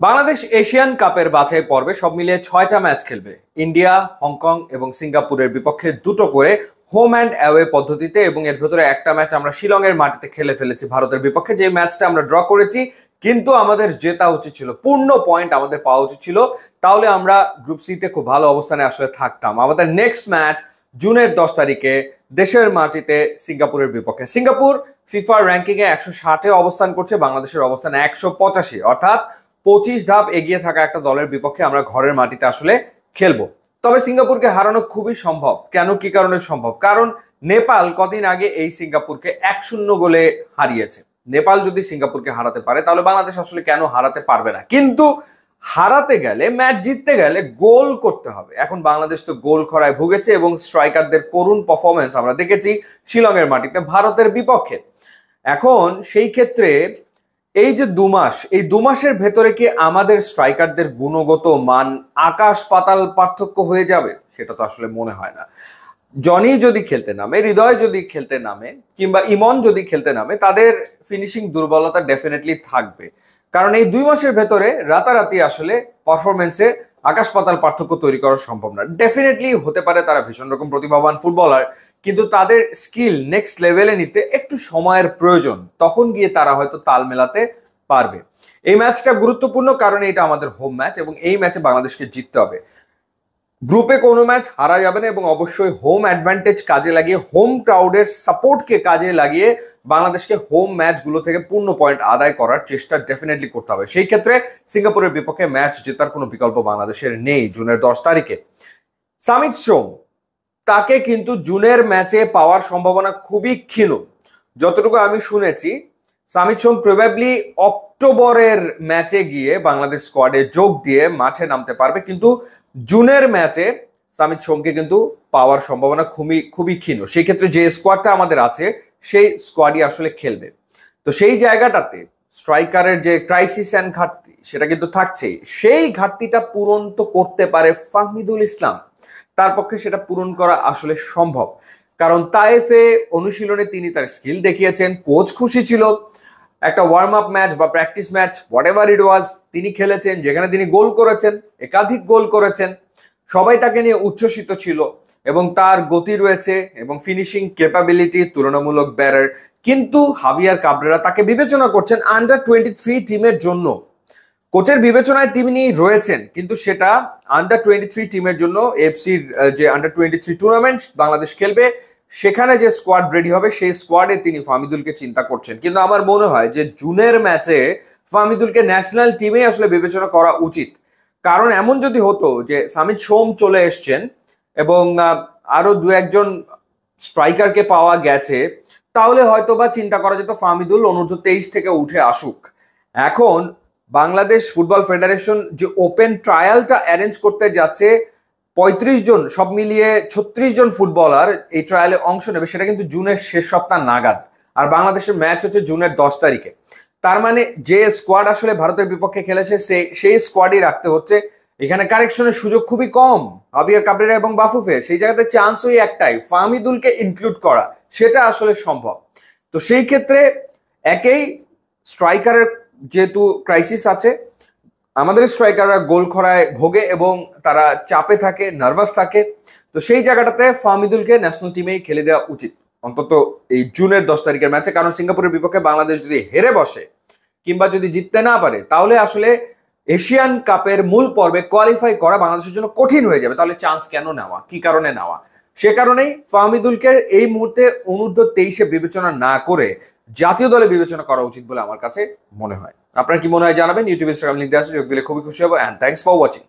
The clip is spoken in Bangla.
বাংলাদেশ এশিয়ান কাপের বাছাই পর্বে সব মিলিয়ে 6টা ম্যাচ খেলবে। ইন্ডিয়া, হংকং এবং সিঙ্গাপুরের বিপক্ষে দুটো করে হোম অ্যান্ড অ্যাওয়ে পদ্ধতিতে, এবং এর ভেতরে একটা ম্যাচ আমরা শিলং এর মাটিতে খেলে ফেলেছি ভারতের বিপক্ষে, যে ম্যাচটা আমরা ড্র করেছি। কিন্তু আমাদের জেতা উচিত ছিল, পূর্ণ পয়েন্ট আমাদের পাওয়া উচিত ছিল, তাহলে আমরা গ্রুপ সি তে খুব ভালো অবস্থানে আসলে থাকতাম। আমাদের নেক্সট ম্যাচ জুনের 10 তারিখে দেশের মাটিতে সিঙ্গাপুরের বিপক্ষে। সিঙ্গাপুর ফিফা র্যাঙ্কিং এ 160-এ অবস্থান করছে, বাংলাদেশের অবস্থান 185, অর্থাৎ 25 ধাপ এগিয়ে থাকা একটা দলের বিপক্ষে আমরা ঘরের মাটিতে আসলে খেলবো। তবে সিঙ্গাপুরকে হারানো খুবই সম্ভব। কেন, কি কারণে সম্ভব? কারণ নেপাল কদিন আগে এই সিঙ্গাপুরকে 1-0 গোলে হারিয়েছে। নেপাল যদি সিঙ্গাপুরকে হারাতে পারে তাহলে বাংলাদেশ আসলে কেন হারাতে পারবে না? কিন্তু হারাতে গেলে, ম্যাচ জিততে গেলে গোল করতে হবে। এখন বাংলাদেশ তো গোল খরায় ভুগেছে এবং স্ট্রাইকারদের করুণ পারফরমেন্স আমরা দেখেছি শিলং এর মাটিতে ভারতের বিপক্ষে। এখন সেই ক্ষেত্রে এই যে 2 মাস, এই 2 মাসের ভেতরে কি আমাদের স্ট্রাইকারদের গুণগত মান আকাশ পাতাল পার্থক্য হয়ে যাবে? সেটা তো আসলে মনে হয় না। জনি যদি খেলতে নামে, হৃদয় যদি খেলতে নামে, কিংবা ইমন যদি খেলতে নামে, তাদের ফিনিশিং দুর্বলতা ডেফিনেটলি থাকবে। কারণ এই 2 মাসের ভেতরে রাতারাতি আসলে পারফরমেন্সে আকাশ পাতাল পার্থক্য তৈরি করা সম্ভব না। ডেফিনেটলি হতে পারে তারা ভীষণ রকম প্রতিভাবান ফুটবলার, কিন্তু তাদের স্কিল নেক্সট লেভেলে নিতে একটু সময়ের প্রয়োজন। তখন গিয়ে তারা হয়তো তাল মেলাতে পারবে। এই ম্যাচটা গুরুত্বপূর্ণ কারণ এটা আমাদের হোম ম্যাচ এবং এই ম্যাচে বাংলাদেশকে জিততে হবে। গ্রুপে কোনো ম্যাচ হারা যাবে না এবং অবশ্যই হোম অ্যাডভান্টেজ কাজে লাগিয়ে, হোম ক্রাউডের সাপোর্টকে কাজে লাগিয়ে বাংলাদেশকে হোম ম্যাচগুলো থেকে পূর্ণ পয়েন্ট আদায় করার চেষ্টা ডেফিনেটলি করতে হবে। সেই ক্ষেত্রে সিঙ্গাপুরের বিপক্ষে ম্যাচ জেতার কোনো বিকল্প বাংলাদেশের নেই জুনের 10 তারিখে। সামিত সোম, তাকে কিন্তু জুনের ম্যাচে পাওয়ার সম্ভাবনা খুবই ক্ষীণ। যতটুকু আমি শুনেছি, সামিত সোম প্রবাবলি অক্টোবরের ম্যাচে গিয়ে বাংলাদেশ স্কোয়াডে যোগ দিয়ে মাঠে নামতে পারবে, কিন্তু জুনের ম্যাচে সামিত সোমকে কিন্তু পাওয়ার সম্ভাবনা খুবই ক্ষীণ। সেই ক্ষেত্রে যে স্কোয়াডটা আমাদের আছে সেই স্কোয়াডই আসলে খেলবে। তো সেই জায়গাটাতে স্ট্রাইকারের যে ক্রাইসিস অ্যান্ড ঘাটতি, সেটা কিন্তু থাকছেই। সেই ঘাটতিটা পূরণ তো করতে পারে ফাহমিদুল ইসলাম, তার পক্ষে সেটা পূরণ করা আসলে সম্ভব। কারণ তাইফে অনুশীলনে তিনি তার স্কিল দেখিয়েছেন, কোচ খুশি ছিল। একটা ওয়ার্ম আপ ম্যাচ বা practice match, whatever it was, তিনি খেলেছেন, যেখানে তিনি গোল করেছেন, একাধিক গোল করেছেন। সবাই তাকে নিয়ে উচ্ছ্বসিত ছিল এবং তার গতি রয়েছে এবং ফিনিশিং ক্যাপাবিলিটি তুলনামূলক বেটার। কিন্তু হাভিয়ার কাবরেরা তাকে বিবেচনা করছেন আন্ডার 23 টিমের জন্য। কোচের বিবেচনায় তিনি রয়েছেন, কিন্তু সেটা আন্ডার 23 টিমের জন্য। এফসির যে আন্ডার 23 টুর্নামেন্ট বাংলাদেশ খেলবে, সেখানে যে স্কোয়াড রেডি হবে সেই স্কোয়াডে তিনি ফাহমিদুলকে চিন্তা করছেন। কিন্তু আমার মনে হয় যে জুনের ম্যাচে ফাহমিদুলকে ন্যাশনাল টিমে আসলে বিবেচনা করা উচিত। কারণ এমন যদি হতো যে সামিত সোম চলে এসছেন এবং আরো 2-1 স্ট্রাইকারকে পাওয়া গেছে, তাহলে হয়তো বা চিন্তা করা যেত ফাহমিদুল অনূর্ধ্ব 23 থেকে উঠে আসুক। এখন বাংলাদেশ ফুটবল ফেডারেশন যে ওপেন ট্রায়ালটা অ্যারেঞ্জ করতে যাচ্ছে, 35 জন, সব মিলিয়ে 36 জন ফুটবলার এই ট্রায়ালে অংশ নেবে, সেটা কিন্তু জুনের শেষ সপ্তাহ নাগাদ। আর বাংলাদেশের ম্যাচ হচ্ছে জুনের 10 তারিখে। তার মানে যে স্কোয়াড আসলে ভারতের বিপক্ষে খেলেছে সেই স্কোয়াডই রাখতে হচ্ছে। এখানে কারেকশনের সুযোগ খুবই কম হাভিয়ার কাবরেরা এবং বাফুফের। সেই জায়গাতে চান্স ওই একটাই, ফাহমিদুলকে ইনক্লুড করা, সেটা আসলে সম্ভব। তো সেই ক্ষেত্রে একেই স্ট্রাইকারের যেহেতু ক্রাইসিস আছে, আমাদের স্ট্রাইকাররা গোল খরায় ভোগে এবং তারা চাপে থাকে, নার্ভাস থাকে। তো সেই জায়গাটাতে ফাহমিদুলকে ন্যাশনাল টিমেই খেলে দেওয়া উচিত অন্তত এই জুনের 10 তারিখের ম্যাচে। কারণ সিঙ্গাপুরের বিপক্ষে বাংলাদেশ যদি হেরে বসে কিংবা যদি জিততে না পারে, তাহলে আসলে এশিয়ান কাপের মূল পর্বে কোয়ালিফাই করা বাংলাদেশের জন্য কঠিন হয়ে যাবে। তাহলে চান্স কেন নেওয়া, কি কারণে নেওয়া? সে কারণেই ফাহমিদুলকে এই মুহূর্তে অনূর্ধ্ব 23-এ বিবেচনা না করে জাতীয় দলে বিবেচনা করা উচিত বলে আমার কাছে মনে হয়। আপনার কি মনে হয় জানাবেন। ইউটিউব, ইনস্টাগ্রাম লিংক দেওয়া আছে, যোগ দিলে খুবই খুশি হবো। And thanks for watching.